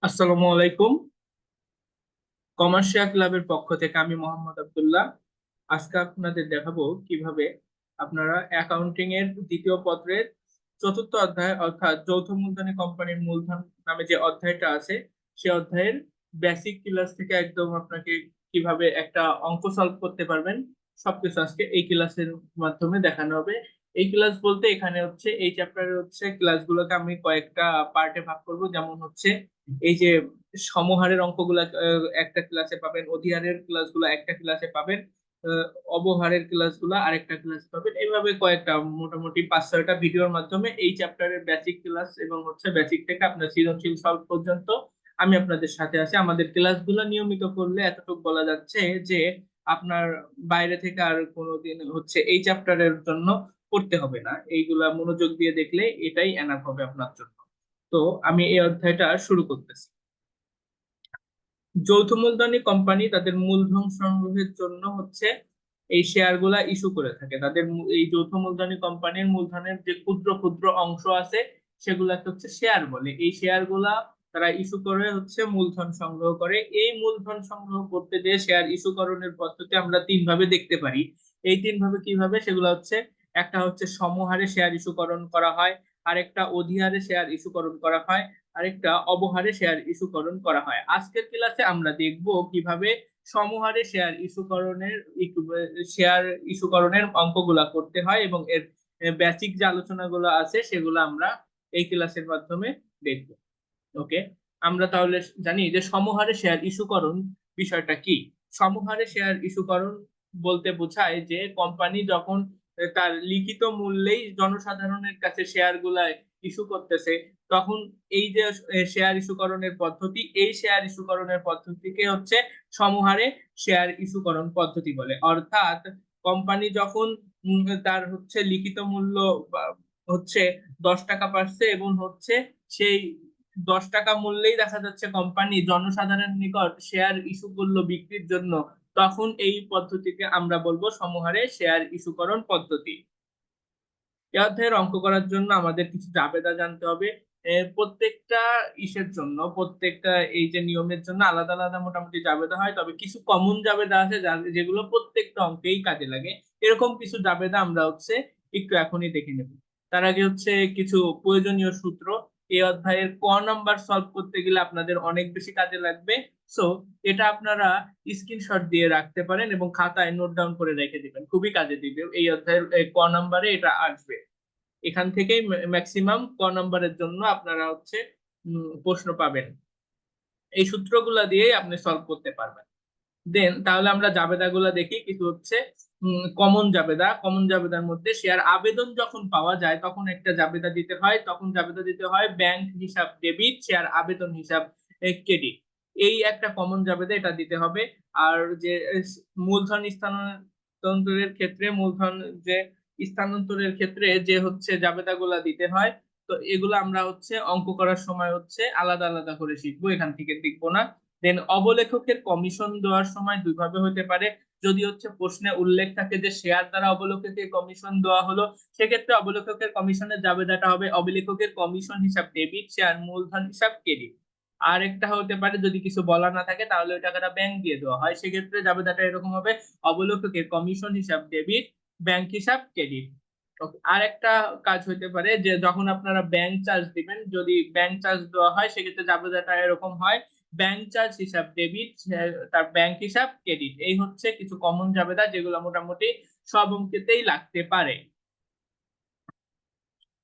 আসসালামু আলাইকুম। কমার্শিয়াল ক্লাবের পক্ষ থেকে আমি মোহাম্মদ আব্দুল্লাহ। আজকে আপনাদের দেখাবো কিভাবে আপনারা অ্যাকাউন্টিং এর দ্বিতীয় পত্রের চতুর্থ অধ্যায় অর্থাৎ যৌথ মূলধনী কোম্পানির মূলধন নামে যে অধ্যায়টা আছে সে অধ্যায়ের বেসিক ক্লাস থেকে একদম আপনাকে কিভাবে একটা অঙ্ক সলভ করতে পারবেন সবকিছু আজকে এই ক্লাসের মাধ্যমে দেখানো হবে। এই ক্লাস বলতে এখানে হচ্ছে এই চ্যাপ্টারের হচ্ছে ক্লাসগুলোকে আমি কয়েকটা পার্টে ভাগ করব, যেমন হচ্ছে এই যে সমহারের অঙ্কগুলা একটা ক্লাসে পাবেন, অধিহারের ক্লাসগুলো একটা ক্লাসে পাবেন, আহ, অবহারের ক্লাসগুলো আরেকটা ক্লাসে পাবেন। এইভাবে কয়েকটা মোটামুটি 5-6টা ভিডিওর মাধ্যমে এই চ্যাপ্টারের বেসিক ক্লাস এবং হচ্ছে বেসিক থেকে আপনার সৃজনশীল সলভ পর্যন্ত আমি আপনাদের সাথে আছি। আমাদের ক্লাসগুলো নিয়মিত করলে এতটুকু বলা যাচ্ছে যে আপনার বাইরে থেকে আর কোনোদিন হচ্ছে এই চ্যাপ্টারের জন্য পড়তে হবে না, এইগুলা মনোযোগ দিয়ে দেখলে এটাই এনাফ হবে আপনার জন্য। তো আমি এই অধ্যায়টা শুরু করতেছি। যৌথ মূলধনী কোম্পানি তাদের মূলধন সংগ্রহের জন্য হচ্ছে এই শেয়ার গুলা ইস্যু করে থাকে। তাদের এই যৌথ মূলধনী কোম্পানির মূলধনের যে ক্ষুদ্র ক্ষুদ্র অংশ আছে সেগুলাকে হচ্ছে শেয়ার বলে। এই শেয়ার গুলা তারা ইস্যু করে হচ্ছে মূলধন সংগ্রহ করে। এই মূলধন সংগ্রহ করতে যে শেয়ার ইস্যুকরণের পদ্ধতি আমরা তিন ভাবে দেখতে পারি। এই তিন ভাবে কিভাবে সেগুলো হচ্ছে, একটা হচ্ছে সমহারে শেয়ার ইস্যুকরণ করা হয়, আরেকটা অধিহারে শেয়ার ইস্যুকরণ করা হয়, আরেকটা অবহারে শেয়ার ইস্যুকরণ করা হয়। আজকের ক্লাসে আমরা দেখব কিভাবে সমহারে শেয়ার ইস্যুকরণের অঙ্কগুলা করতে হয় এবং এর বেসিক যে আলোচনাগুলো আছে সেগুলো আমরা এই ক্লাসের মাধ্যমে দেখব। ওকে, আমরা তাহলে জানি যে সমহারে শেয়ার ইস্যুকরণ বিষয়টা কি। সমহারে শেয়ার ইস্যুকরণ বলতে বোঝায় যে কোম্পানি যখন তার লিখিত মূল্যেই জনসাধারণের কাছে শেয়ার গুলা ইস্যু করতেছে, তখন এই যে শেয়ার ইস্যুকরণের পদ্ধতি, এই শেয়ার ইস্যুকরণের পদ্ধতিকে হচ্ছে সমহারে শেয়ার ইস্যুকরণ পদ্ধতি বলে। অর্থাৎ কোম্পানি যখন তার হচ্ছে লিখিত মূল্য বা হচ্ছে 10 টাকা পাচ্ছে এবং হচ্ছে সেই 10 টাকা মূল্যেই দেখা যাচ্ছে কোম্পানি জনসাধারণের নিকট শেয়ার ইস্যু করলো বিক্রির জন্য, তখন এই পদ্ধতিকে আমরা বলবো সমহারে শেয়ার ইস্যুকরণ পদ্ধতি। এই অধ্যায়ের অঙ্ক করার জন্য আমাদের কিছু জাবেদা জানতে হবে। প্রত্যেকটা ইসের জন্য, প্রত্যেকটা এই যে নিয়মের জন্য আলাদা আলাদা মোটামুটি জাবেদা হয়, তবে কিছু কমন জাবেদা আছে যেগুলো প্রত্যেকটা অঙ্কেই কাজে লাগে। এরকম কিছু জাবেদা আমরা হচ্ছে একটু এখনই দেখে নেব। তার আগে হচ্ছে কিছু প্রয়োজনীয় সূত্র। এই অধ্যায়ের ক নাম্বার সলভ করতে গেলে আপনাদের অনেক বেশি কাজে লাগবে। সো এটা আপনারা স্ক্রিনশট দিয়ে রাখতে পারেন এবং খাতায় নোট ডাউন করে রেখে দিবেন, খুবই কাজে দিবে। এই অধ্যায়ের ক নাম্বারে এটা আসবে। এখান থেকেই ম্যাক্সিমাম ক নাম্বারের জন্য আপনারা হচ্ছে প্রশ্ন পাবেন। এই সূত্রগুলা দিয়েই আপনি সলভ করতে পারবেন। দেন তাহলে আমরা জাবেদাগুলা দেখি। কিছু হচ্ছে কমন জাবেদা। কমন জাবেদার মধ্যে শেয়ার আবেদন যখন পাওয়া যায় তখন একটা জাবেদা দিতে হয়, তখন জাবেদা দিতে হয় ব্যাংক হিসাব ডেবিট, শেয়ার আবেদন হিসাব ক্রেডিট। এই একটা কমন জাবেদা, এটা দিতে হবে। আর যে মূলধন স্থানান্তরের ক্ষেত্রে, মূলধন যে স্থানান্তরের ক্ষেত্রে যে হচ্ছে জাবেদাগুলা দিতে হয়, তো এগুলো আমরা হচ্ছে অঙ্ক করার সময় হচ্ছে আলাদা আলাদা করে শিখবো, এখান থেকে দেখবো না। দেন অবলেখকের কমিশন দেওয়ার সময় দুই ভাবে হতে পারে। যদি হচ্ছে প্রশ্নে উল্লেখ থাকে যে শেয়ার দ্বারা অবলেখকের কমিশন দেওয়া হলো, সেক্ষেত্রে অবলেখকের কমিশনের জাবেদাটা হবে অবলেখকের কমিশন হিসাব ডেবিট, শেয়ার মূলধন হিসাব ক্রেডিট। আর একটা হতে পারে যদি কিছু বলা না থাকে তাহলে ওই টাকাটা ব্যাংক দিয়ে দেওয়া হয়, সেক্ষেত্রে জাবেদাটা এরকম হবে অবলেখকের কমিশন হিসাব ডেবিট, ব্যাংক হিসাব ক্রেডিট। আর একটা কাজ হইতে পারে যে যখন আপনারা ব্যাংক চার্জ দিবেন, যদি ব্যাংক চার্জ দেওয়া হয় সেক্ষেত্রে জাবেদাটা এরকম হয় ব্যাংক চার্জ হিসাব ডেবিট, তার ব্যাংক হিসাব ক্রেডিট। এই হচ্ছে কিছু কমন জাবেদা যেগুলো মোটামুটি সব অঙ্কেতেই লাগতে পারে।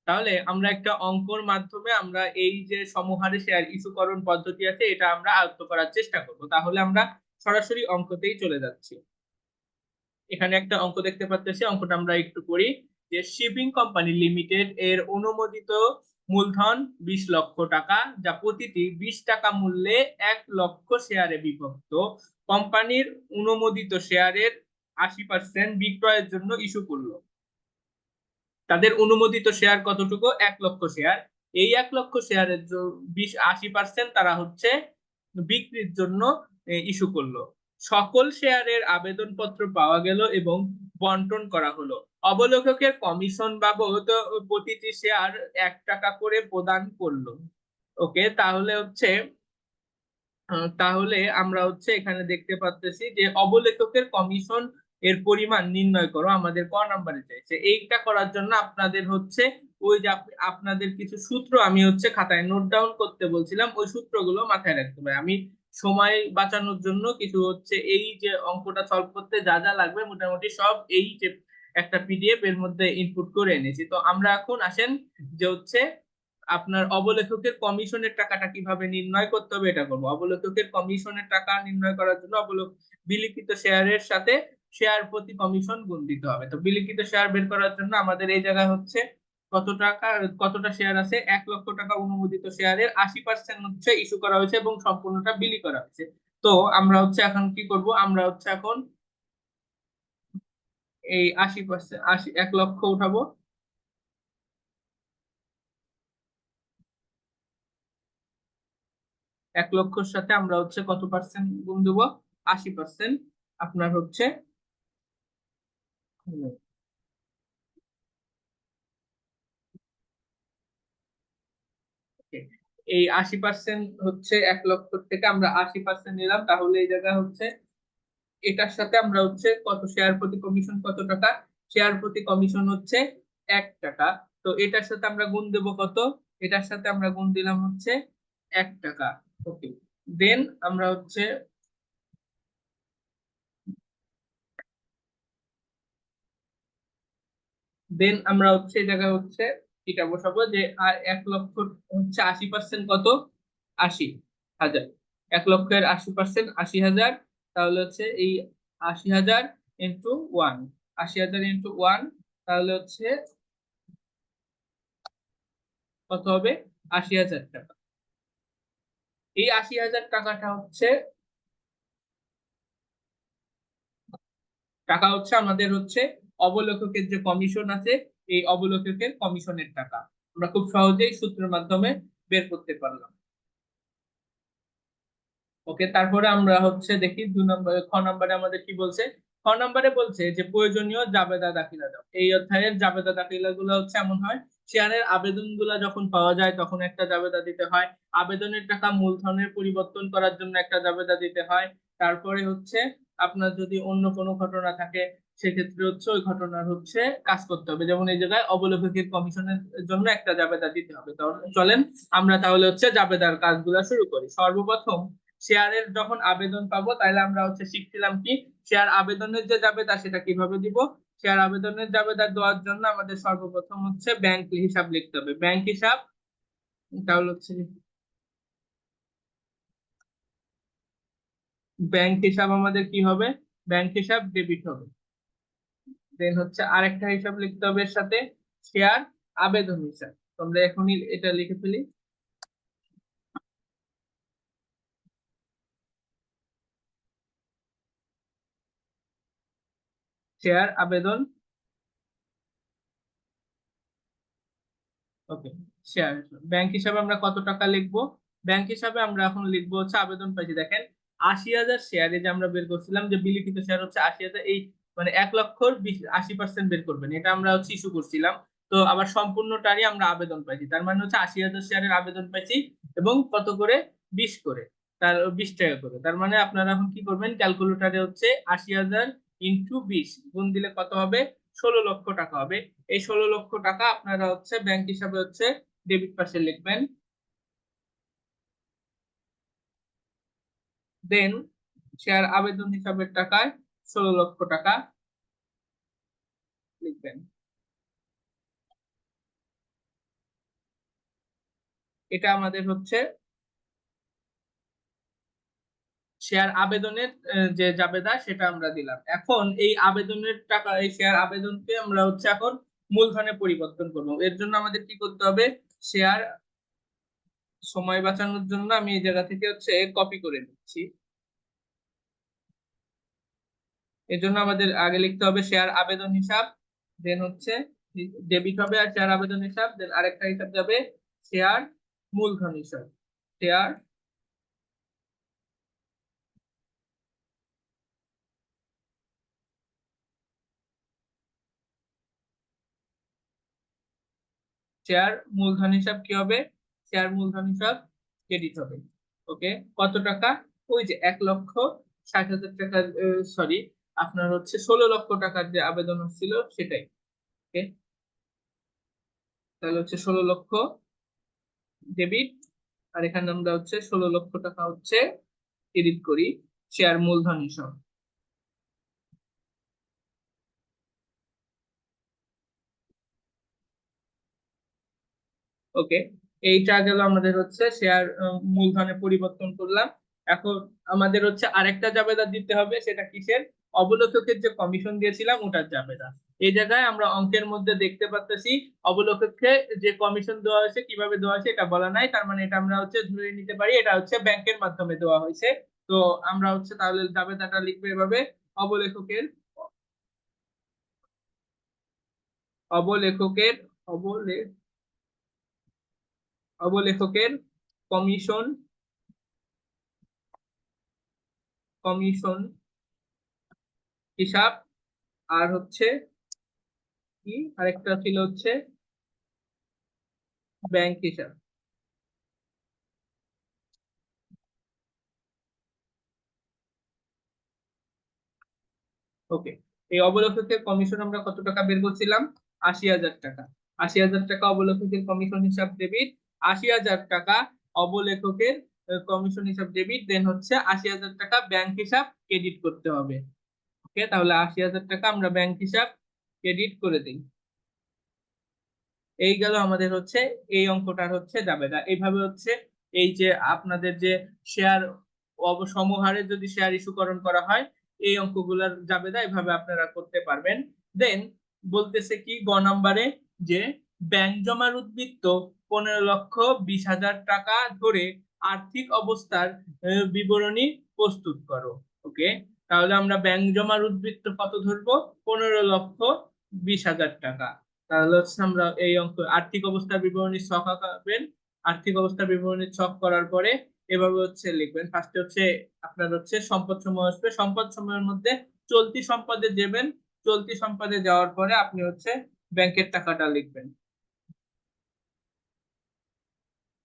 তাহলে আমরা একটা অঙ্কর মাধ্যমে আমরা এই যে সমহারে শেয়ার ইস্যুকরণ পদ্ধতি আছে এটা আমরা আয়ত্ত করার চেষ্টা করব। তাহলে আমরা সরাসরি অঙ্কতেই চলে যাচ্ছি। এখানে একটা অঙ্ক দেখতে পাচ্ছি, অঙ্কটা আমরা একটু করি। যে শিপিং কোম্পানি লিমিটেড এর অনুমোদিত মূলধন 20 লক্ষ টাকা, যা প্রতিটি 20 টাকা মূল্যে 1 লক্ষ শেয়ারে বিভক্ত। কোম্পানির অনুমোদিত শেয়ারের 80% বিক্রয়ের জন্য ইস্যু করলো। তাদের অনুমোদিত শেয়ার কতটুকু? 1 লক্ষ শেয়ার। এই 1 লক্ষ শেয়ারের 80% তারা হচ্ছে বিক্রির জন্য ইস্যু করলো। সকল শেয়ারের আবেদনপত্র পাওয়া গেল এবং বন্টন করা হলো। অবলেখকের কমিশন বাবদ প্রতিটি শেয়ার 1 টাকা করে প্রদান করলো। ওকে, তাহলে হচ্ছে তাহলে আমরা হচ্ছে এখানে দেখতে পাচ্তেছি যে অবলেখকের কমিশন এর পরিমাণ নির্ণয় করো, আমাদের ক নাম্বারে চাইছে। এইটা করার জন্য আপনাদের হচ্ছে ওই যে আপনাদের কিছু সূত্র আমি হচ্ছে খাতায় নোট ডাউন করতে বলছিলাম, ওই সূত্রগুলো মাথায় রাখতে হবে। আমি সময় বাঁচানোর জন্য কিছু হচ্ছে এই যে অঙ্কটা সলভ করতে যা যা লাগবে মোটামুটি সব এই যে একটা পিডিএফ এর মধ্যে ইনপুট করে এনেছি। তো আমরা এখন আসেন যে হচ্ছে আপনার অবলেখকের কমিশনের টাকাটা কিভাবে নির্ণয় করতে হবে এটা করবো। অবলেখকের কমিশনের টাকা নির্ণয় করার জন্য বিলিখিত শেয়ারের সাথে শেয়ার প্রতি কমিশন গুণ দিতে হবে। তো বিলিখিত শেয়ার বের করার জন্য আমাদের এই জায়গায় হচ্ছে কত টাকা, কতটা শেয়ার আছে, 1,00,000 টাকা অনুমোদিত শেয়ারের 80% হচ্ছে ইস্যু করা হয়েছে এবং সম্পূর্ণটা বিলি করা হয়েছে। তো আমরা হচ্ছে এখন কি করব, আমরা হচ্ছে এখন এই 80%, 1,00,000 উঠাবো। 1,00,000-র সাথে আমরা হচ্ছে কত পার্সেন্ট গুণ দেবো, 80%। আপনার হচ্ছে এই 80% হচ্ছে 1,00,000 থেকে আমরা 80% নিলাম, তাহলে এই জায়গা হচ্ছে এটার সাথে আমরা হচ্ছে কত শেয়ার প্রতি কমিশন কত টাকা, শেয়ার প্রতি কমিশন হচ্ছে 1 টাকা। তো এটার সাথে আমরা গুণ দেব কত, এটার সাথে আমরা গুণ দিলাম হচ্ছে 1 টাকা। ওকে, দেন আমরা হচ্ছে এই জায়গায় হচ্ছে এটা বসাবো যে আর 1,00,000 হচ্ছে 80% কত, 80,000। 1,00,000-এর 80% 80,000। তাহলে হচ্ছে এই 80,000 ইন্টু 1, 80,000 ইন্টু 1, তাহলে হচ্ছে কত হবে, 80,000 টাকা। এই 80,000 টাকাটা হচ্ছে আমাদের হচ্ছে অবলেখকের যে কমিশন আছে, এই অবলেখকের কমিশনের টাকা আমরা খুব সহজেই সূত্রের মাধ্যমে বের করতে পারলাম। ওকে, তারপরে আমরা হচ্ছে দেখি 2 নম্বরে, খ নম্বরে আমাদের কি বলছে। খ নম্বরে বলছে যে প্রয়োজনীয় জাবেদা দাখিলা দাও। এই অধ্যায়ের জাবেদা দাখিলা গুলো হচ্ছে এমন হয়, শেয়ারের আবেদন গুলা যখন পাওয়া যায় তখন একটা জাবেদা দিতে হয়, আবেদনের টাকা মূলধনের পরিবর্তন করার জন্য একটা জাবেদা দিতে হয়, তারপরে হচ্ছে আপনার যদি অন্য কোনো ঘটনা থাকে সেক্ষেত্রে হচ্ছে ওই ঘটনার হচ্ছে কাজ করতে হবে, যেমন এই জায়গায় অবলেখকের কমিশনের জন্য একটা জাবেদা দিতে হবে। তো চলেন আমরা তাহলে হচ্ছে জাবেদার কাজগুলা শুরু করি। সর্বপ্রথম শেয়ারের যখন আবেদন পাবো তাহলে আমরা হচ্ছে শিখছিলাম কি, শেয়ার আবেদনের যে জাবেদা সেটা কিভাবে দিব। শেয়ার আবেদনের জাবেদা দেওয়ার জন্য আমাদের সর্বপ্রথম হচ্ছে ব্যাংক হিসাব লিখতে হবে, ব্যাংক হিসাব। তাহলে হচ্ছে ব্যাংক হিসাব আমাদের কি হবে, ব্যাংক হিসাব ডেবিট হবে। দেন হচ্ছে আরেকটা হিসাব লিখতে হবে এর সাথে, শেয়ার আবেদন হিসাব। তো আমরা এখনই এটা লিখে ফেলি, শেয়ার আবেদন। ওকে, শেয়ার ব্যাংক হিসাবে আমরা কত টাকা লিখবো, ব্যাংক হিসাবে আমরা এখন লিখবো হচ্ছে আবেদন পাইছি দেখেন 80,000 শেয়ারে যে আমরা বের করছিলাম যে বিলিখিত শেয়ার হচ্ছে 80,000, এই মানে 1,00,000-র 80% বের করবেন, এটা আমরা হচ্ছে ইস্যু করছিলাম। তো আবার সম্পূর্ণটারই আমরা আবেদন পাইছি, তার মানে হচ্ছে 80,000 শেয়ারের আবেদন পাইছি এবং কত করে, 20 করে, তার 20 টাকা করে। তার মানে আপনারা এখন কি করবেন, ক্যালকুলেটারে হচ্ছে 80,000 ইন্টু 20 গুণ দিলে কত হবে, 16 লক্ষ টাকা হবে। এই 16 লক্ষ টাকা আপনারা হচ্ছে ব্যাংক হিসাবে হচ্ছে ডেবিট পাশে লিখবেন। দেন শেয়ার আবেদন হিসাবের টাকায় 16 লক্ষ টাকা লিখবেন। এটা আমাদের হচ্ছে শেয়ার আবেদনের যে জাবেদা সেটা আমরা দিলাম। এখন এই আবেদনের টাকা, এই শেয়ার আবেদনকে আমরা হচ্ছে এখন মূলধনে পরিবর্তন করবো। এর জন্য আমাদের কি করতে হবে, শেয়ার, সময় বাঁচানোর জন্য আমি এই জায়গা থেকে হচ্ছে কপি করে নিচ্ছি। এর জন্য আমাদের আগে লিখতে হবে শেয়ার আবেদন হিসাব, দেন হচ্ছে ডেবিট হবে আর শেয়ার আবেদন হিসাব, দেন আরেকটা হিসাব যাবে শেয়ার মূলধন হিসাব, শেয়ার, শেয়ার মূলধন হিসাব কি হবে, শেয়ার মূলধন হিসাব ক্রেডিট হবে। ওকে, কত টাকা? ওই যে 1,60,000 টাকার, সরি, আপনার হচ্ছে 16 লক্ষ টাকার যে আবেদন ছিল সেটাই। ওকে, তাহলে হচ্ছে 16 লক্ষ ডেবিট, আর এখানে আমরা হচ্ছে 16 লক্ষ টাকা হচ্ছে ক্রেডিট করি শেয়ার মূলধন হিসাব। ওকে, এইটা গেল আমাদের হচ্ছে শেয়ার মূলধনে পরিবর্তন করলাম। এখন আমাদের হচ্ছে আরেকটা জাবেদা দিতে হবে, সেটা কিসের? অবলোককের যে কমিশন দিয়েছিলাম ওটার জাবেদা। এই জায়গায় আমরা অঙ্কের মধ্যে দেখতে পাচ্ছি অবলোকককে যে কমিশন দেওয়া হয়েছে, কিভাবে দেওয়া হয়েছে এটা বলা নাই, তার মানে এটা আমরা হচ্ছে ধরে নিতে পারি এটা হচ্ছে ব্যাংকের মাধ্যমে দেওয়া হয়েছে। তো আমরা হচ্ছে তাহলে জাবেদাটা লিখবো এভাবে: অবলেখকের অবলেখকের অবলেখকের কমিশন কমিশন হিসাব, আর হচ্ছে কি আরেকটা ছিল হচ্ছে ব্যাংক হিসাব। ওকে, এই অবলেখকের কমিশন আমরা কত টাকা বের করছিলাম? 80,000 টাকা। 80,000 টাকা অবলেখকের কমিশন হিসাব ডেবিট, 80,000 টাকা অবলেখকের কমিশন হিসাব ডেবিট, দেন হচ্ছে 80,000 টাকা ব্যাংক হিসাব ক্রেডিট করতে হবে। ওকে, তাহলে 80,000 টাকা আমরা ব্যাংক হিসাব ক্রেডিট করে দিই। এই গেল আমাদের হচ্ছে এই অঙ্কটার হচ্ছে জাবেদা। এইভাবে হচ্ছে এই যে আপনাদের যে শেয়ার সমহারে যদি শেয়ার ইস্যুকরণ করা হয়, এই অঙ্কগুলোর জাবেদা এভাবে আপনারা করতে পারবেন। দেন বলতেছে কি গ নাম্বারে, যে ব্যাংক জমার উদ্বৃত্ত 15,20,000 টাকা ধরে আর্থিক অবস্থার বিবরণী প্রস্তুত করো। ওকে, তাহলে আমরা ব্যাংক জমার উদ্বৃত্ত কত ধরবো? 15,20,000 টাকা। তাহলে হচ্ছে আমরা এই অঙ্ক আর্থিক অবস্থার বিবরণী ছক আঁকাবেন। আর্থিক অবস্থার বিবরণী ছক করার পরে এভাবে হচ্ছে লিখবেন। ফার্স্টে হচ্ছে আপনার হচ্ছে সম্পদ সমূহ আসবে, সম্পদ সমূহের মধ্যে চলতি সম্পদে দেবেন। চলতি সম্পদে যাওয়ার পরে আপনি হচ্ছে ব্যাংকের টাকাটা লিখবেন।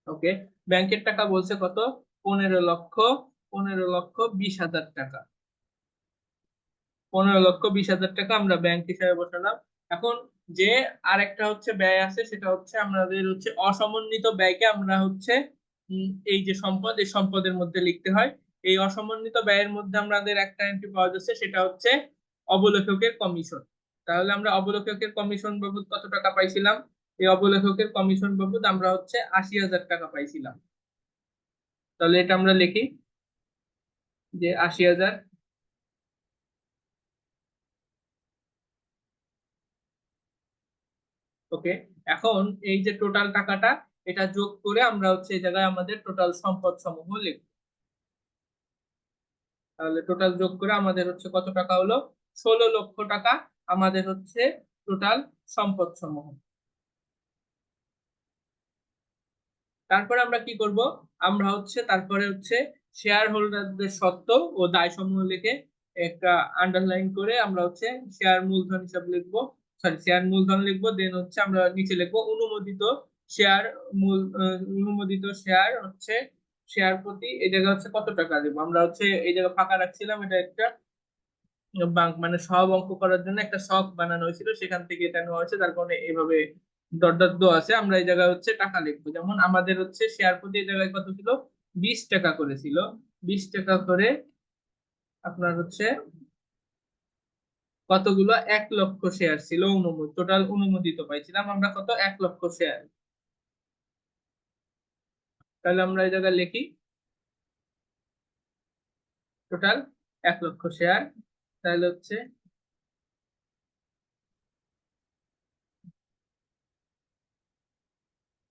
ওকে, ব্যাংকের টাকা বলছে কত? 15,20,000 টাকা। 15,20,000 টাকা আমরা ব্যাংক হিসাবে বসালাম। এখন যে আরেকটা হচ্ছে ব্যয় আছে, সেটা হচ্ছে আমাদের হচ্ছে অসমন্বিত ব্যয়কে আমরা হচ্ছে এই যে সম্পদ, এই সম্পদের মধ্যে লিখতে হয়। এই অসমন্বিত ব্যয়ের মধ্যে আমাদের একটা এন্ট্রি পাওয়া যাচ্ছে, সেটা হচ্ছে অবলেখকের কমিশন। তাহলে আমরা অবলেখকের কমিশন বাবদ কত টাকা পাইছিলাম? এই অবলেখকের কমিশন বাবদ আমরা হচ্ছে 80,000 টাকা পাইছিলাম। তাহলে এটা আমরা লিখি যে 80,000। ওকে, এখন এই যে টোটাল টাকাটা, এটা যোগ করে আমরা হচ্ছে এই জায়গায় আমাদের টোটাল সম্পদ সমূহ লিখব। তাহলে টোটাল যোগ করে আমাদের হচ্ছে কত টাকা হলো? 16 লক্ষ টাকা আমাদের হচ্ছে টোটাল সম্পদ সমূহ। তারপরে আমরা কি করব? আমরা হচ্ছে তারপরে হচ্ছে শেয়ার হোল্ডারদের সত্ত্ব ও দায় সমূহ লিখে একটা আন্ডারলাইন করে আমরা হচ্ছে শেয়ার মূলধন হিসাব লিখবো। সরি, শেয়ার মূলধন লিখবো, দেন হচ্ছে আমরা নিচে লিখবো অনুমোদিত শেয়ার অনুমোদিত শেয়ার হচ্ছে শেয়ার প্রতি এই জায়গায় হচ্ছে কত টাকা দেবো। আমরা হচ্ছে এই জায়গায় ফাঁকা রাখছিলাম, এটা একটা মানে সব অঙ্ক করার জন্য একটা শখ বানানো হয়েছিল, সেখান থেকে এটা নেওয়া হয়েছে, তার কারণে এইভাবে ডট ডট দেওয়া আছে। আমরা এই জায়গায় হচ্ছে টাকা লিখবো, যেমন আমাদের হচ্ছে শেয়ার প্রতি এই জায়গায় কত ছিল? 20 টাকা করেছিল। 20 টাকা করে আপনার হচ্ছে কতগুলো? 1 লক্ষ শেয়ার ছিল টোটাল অনুমোদিত পাইছিলাম আমরা কত? 1 লক্ষ শেয়ার। তাহলে আমরা এই জায়গায় লিখি টোটাল 1 লক্ষ শেয়ার। তাহলে হচ্ছে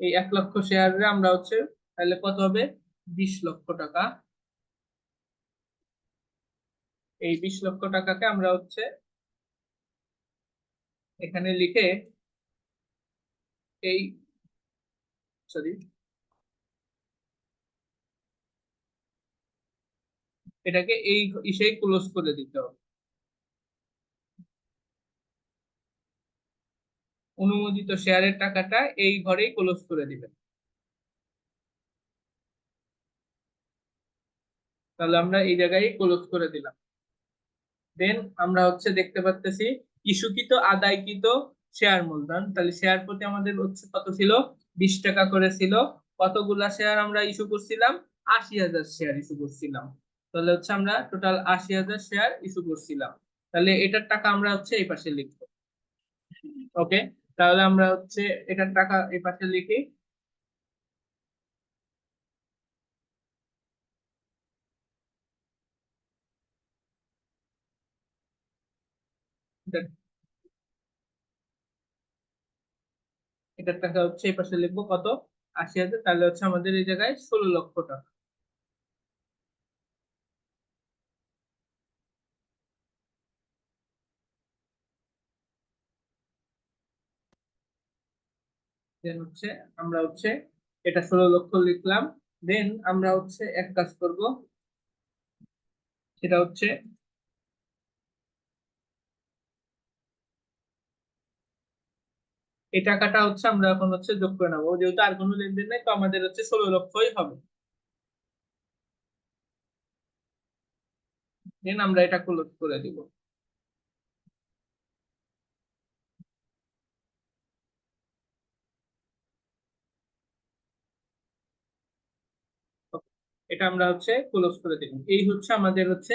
এই 1 লক্ষ শেয়ারে আমরা হচ্ছে তাহলে কত হবে? 20 লক্ষ টাকা। এই 20 লক্ষ টাকাকে আমরা হচ্ছে এখানে লিখে এই সরি এটাকে এই ইসেই ক্লোজ করে দিতে হবে। অনুমোদিত শেয়ারের টাকাটা এই ঘরেই ক্লোজ করে দিবেন। তাহলে আমরা এই জায়গায় ক্লোজ করে দিলাম। দেন আমরা হচ্ছে দেখতে পাচ্তেছি ইস্যুকৃত আদায়কৃত শেয়ার মূলধন, তাহলে শেয়ার প্রতি আমাদের হচ্ছে কত ছিল, 20 টাকা করে ছিল। কতগুলা শেয়ার আমরা ইস্যু করছিলাম, 80,000 শেয়ার ইস্যু করছিলাম। তাহলে হচ্ছে আমরা টোটাল 80,000 শেয়ার ইস্যু করছিলাম। তাহলে এটার টাকা আমরা হচ্ছে এই পাশে লিখবো। ওকে, তাহলে আমরা হচ্ছে এটার টাকা এই পাশে লিখি। এটা- এটার টাকা হচ্ছে এই পাশে লিখবো কত, 80,000। তাহলে হচ্ছে আমাদের এই জায়গায় 16 লক্ষ টাকা। দেন হচ্ছে আমরা হচ্ছে এটা 16 লক্ষ লিখলাম। দেন আমরা হচ্ছে এক কাজ করব, সেটা হচ্ছে এই টাকাটা হচ্ছে আমরা এখন হচ্ছে যোগ করে নেবো, যেহেতু আর কোনো লেনদেন নেই, তো আমাদের হচ্ছে 16 লক্ষই হবে। দেন আমরা এটা ক্লোজ করে দিব। এটা আমরা হচ্ছে ক্লোজ করে দিলাম। এই হচ্ছে আমাদের হচ্ছে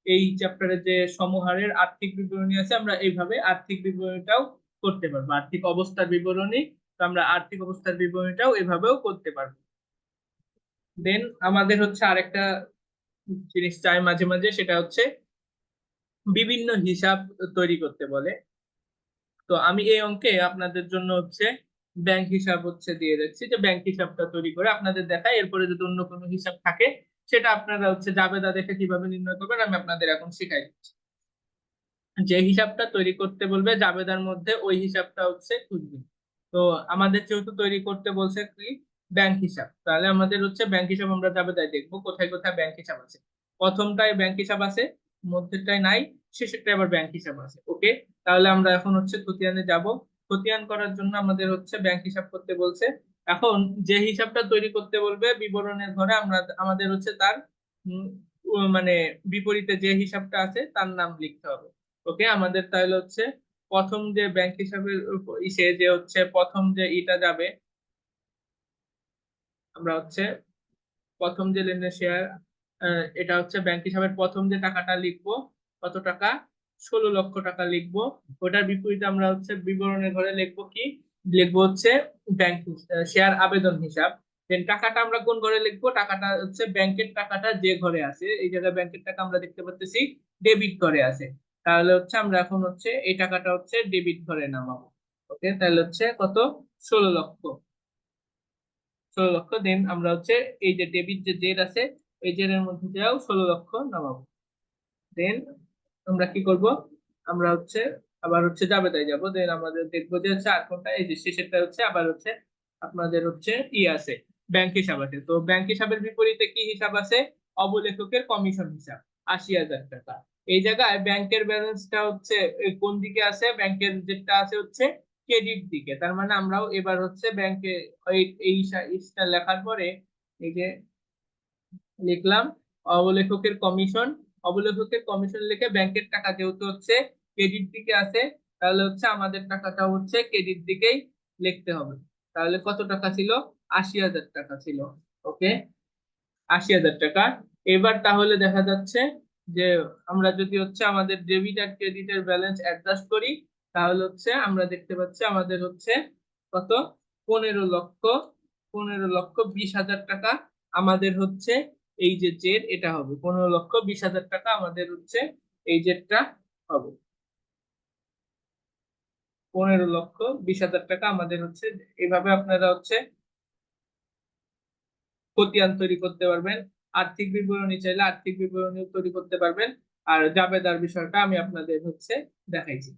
এই চ্যাপ্টারে যে সমহারের আর্থিক বিবরণী আছে, আমরা এইভাবে আর্থিক বিবরণীটাও করতে পারবো। আর্থিক অবস্থার বিবরণী, তো আমরা আর্থিক অবস্থার বিবরণীটাও এভাবেও করতে পারবো। দেন আমাদের হচ্ছে আরেকটা জিনিস চাই মাঝে মাঝে, সেটা হচ্ছে বিভিন্ন হিসাব তৈরি করতে বলে। তো আমি এই অঙ্কে আপনাদের জন্য হচ্ছে ব্যাংক হিসাব হচ্ছে দিয়ে যাচ্ছি, যে ব্যাংক হিসাবটা তৈরি করে আপনাদের দেখায়। এরপরে যদি অন্য কোনো হিসাব থাকে, সেটা আপনারা হচ্ছে জাবেদা দেখে কিভাবে নির্ণয় করবেন আমি আপনাদের এখন শিখাই দিচ্ছি। যে হিসাবটা তৈরি করতে বলবে জাবেদার মধ্যে, ওই হিসাবটা হচ্ছে খুঁজবে। তো আমাদের যেহেতু তৈরি করতে বলছে কি, ব্যাংক হিসাব, তাহলে আমাদের হচ্ছে ব্যাংক হিসাব আমরা জাবেদায় দেখবো কোথায় কোথায় ব্যাংক হিসাব আছে। প্রথমটায় ব্যাংক হিসাব আছে, মধ্যেরটায় নাই, শেষেরটায় আবার ব্যাংক হিসাব আছে। ওকে, তাহলে আমরা এখন হচ্ছে খতিয়ানে যাব। খতিয়ান করার জন্য আমাদের হচ্ছে ব্যাংক হিসাব করতে বলছে। এখন যে হিসাবটা তৈরি করতে বলবে বিবরণের ঘরে, আমরা আমাদের হচ্ছে তার উম, মানে বিপরীতে যে হিসাবটা আছে তার নাম লিখতে হবে। ওকে, আমাদের তাহলে হচ্ছে প্রথম যে ব্যাংক হিসাবের ইসে যে হচ্ছে প্রথম যে ইটা যাবে, আমরা হচ্ছে প্রথম যে লেনদেন শেয়ার, এটা হচ্ছে ব্যাংক হিসাবের প্রথম যে টাকাটা লিখবো, কত টাকা, 16 লক্ষ টাকা লিখবো। ওটার বিপরীতে আমরা হচ্ছে বিবরণের ঘরে লিখবো কি, লিখবো হচ্ছে ব্যাংক শেয়ার আবেদন হিসাব। দেন টাকাটা আমরা কোন ঘরে লিখবো, টাকাটা হচ্ছে ব্যাংকের টাকাটা যে ঘরে আছে, এই জায়গায় ব্যাংকের টাকা আমরা দেখতে পাচ্ছি ডেবিট ঘরে আছে। তাহলে হচ্ছে আমরা এখন হচ্ছে এই টাকাটা হচ্ছে ডেবিট ঘরে নামাবো। ওকে, তাহলে হচ্ছে কত, 16 লক্ষ। 16 লক্ষ। দেন আমরা হচ্ছে এই যে ডেবিট যে জেড আছে, এই জেড এর মধ্যে দিয়েও 16 লক্ষ নামাবো। দেন আমরা কি করব, আমরা হচ্ছে আবার হচ্ছে জাবেদায় যাব। দেন আমাদের দেখবো যে হচ্ছে আর কোনটা, এই যে শেষেরটা হচ্ছে আবার হচ্ছে আপনাদের হচ্ছে ই আছে, ব্যাংক হিসাব আছে। তো ব্যাংক হিসাবের বিপরীতে কি হিসাব আছে, অবলেখকের কমিশন হিসাব, 80,000 টাকা। এই জায়গায় ব্যাংকের ব্যালেন্সটা হচ্ছে কোন দিকে আছে, ব্যাংকের যেটা আছে হচ্ছে ক্রেডিট দিকে। তার মানে আমরাও এবার হচ্ছে ব্যাংকে এই এই ইসটা লেখার পরে এই যে লিখলাম অবলেখকের কমিশন। অবলেখকের কমিশন লিখে ব্যাংকের টাকা যেহেতু হচ্ছে ক্রেডিট দিকে আছে, তাহলে হচ্ছে আমাদের টাকাটা হচ্ছে ক্রেডিট দিকেই লিখতে হবে। তাহলে কত টাকা ছিল, 80,000 টাকা ছিল। ওকে, 80,000 টাকা। এবার তাহলে দেখা যাচ্ছে যে আমরা যদি হচ্ছে আমাদের ডেবিট আর ক্রেডিটের ব্যালেন্স অ্যাডজাস্ট করি, তাহলে হচ্ছে আমরা দেখতে পাচ্ছি আমাদের হচ্ছে কত, 15 লক্ষ, 15,20,000 টাকা আমাদের হচ্ছে এই যে জেড এটা হবে। 15,20,000 টাকা আমাদের হচ্ছে এই জেডটা হবে। 15,20,000 টাকা আমাদের হচ্ছে। এভাবে আপনারা হচ্ছে খতিয়ান তৈরি করতে পারবেন। আর্থিক বিবরণী চাইলে আর্থিক বিবরণী তৈরি করতে পারবেন। আর জাবেদার বিষয়টা আমি আপনাদের হচ্ছে দেখাইছি।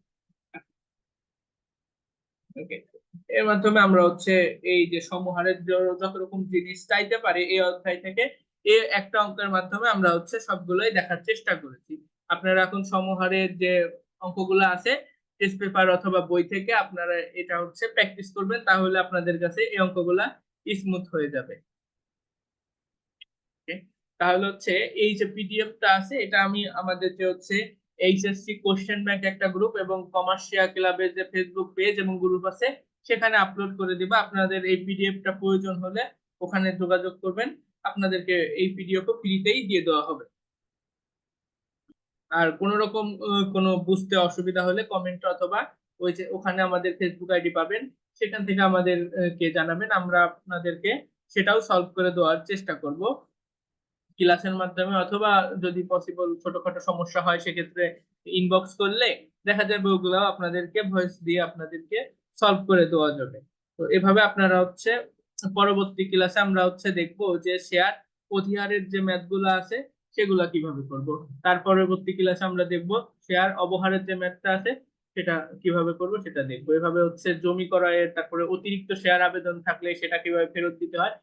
ওকে, এর মাধ্যমে আমরা হচ্ছে এই যে সমহারের যত রকম জিনিস চাইতে পারে এই অধ্যায় থেকে, এই একটা অঙ্কের মাধ্যমে আমরা হচ্ছে সবগুলোই দেখার চেষ্টা করেছি। আপনারা এখন সমহারের যে অঙ্কগুলো আছে টেস্ট পেপার অথবা বই থেকে আপনারা এটা হচ্ছে প্র্যাকটিস করবেন, তাহলে আপনাদের কাছে এই অঙ্কগুলা স্মুথ হয়ে যাবে। তাহলে হচ্ছে এই যে পিডিএফটা আছে এটা আমি আমাদের যে হচ্ছে এইচএসসি কোশ্চেন ব্যাংক একটা গ্রুপ এবং কমার্শিয়াল ক্লাবের যে ফেসবুক পেজ এবং গ্রুপ আছে সেখানে আপলোড করে দিবা। আপনাদের এই পিডিএফটা প্রয়োজন হলে ওখানে যোগাযোগ করবেন, আপনাদেরকে এই পিডিএফও ফ্রিতেই দিয়ে দেওয়া হবে। আর কোন রকম কোনো বুঝতে অসুবিধা হলে কমেন্ট অথবা ওই যে ওখানে আমাদের ফেসবুক আইডি পাবেন, সেখান থেকে আমাদের কে জানাবেন, আমরা আপনাদেরকে সেটাও সলভ করে দেওয়ার চেষ্টা করব ক্লাসের মাধ্যমে, অথবা যদি পসিবল ছোটখাটো সমস্যা হয় সেক্ষেত্রে ইনবক্স করলে দেখা যাবে ওগুলো আপনাদেরকে ভয়েস দিয়ে আপনাদেরকে সলভ করে দেওয়া যাবে। তো এভাবে আপনারা হচ্ছে পরবর্তী ক্লাসে আমরা হচ্ছে দেখবো যে শেয়ার প্রতিহারের যে ম্যাথ গুলো আছে সেগুলা কিভাবে করব। তার পরবর্তী ক্লাসে আমরা দেখবো শেয়ার অবহারের যে ম্যাথটা আছে সেটা কিভাবে করব সেটা দেখবো। এভাবে হচ্ছে জমি ক্রয়ের, তারপরে অতিরিক্ত শেয়ার আবেদন থাকলে সেটা কিভাবে ফেরত দিতে হয়,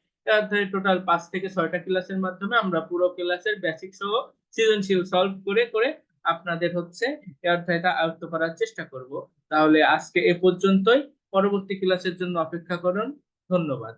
টোটাল 5 থেকে 6টা ক্লাসের মাধ্যমে আমরা পুরো ক্লাসের বেসিক সহ সৃজনশীল সলভ করে করে আপনাদের হচ্ছে এই অধ্যায়টা আয়ত্ত করার চেষ্টা করব। তাহলে আজকে এ পর্যন্তই, পরবর্তী ক্লাসের জন্য অপেক্ষা করুন। ধন্যবাদ।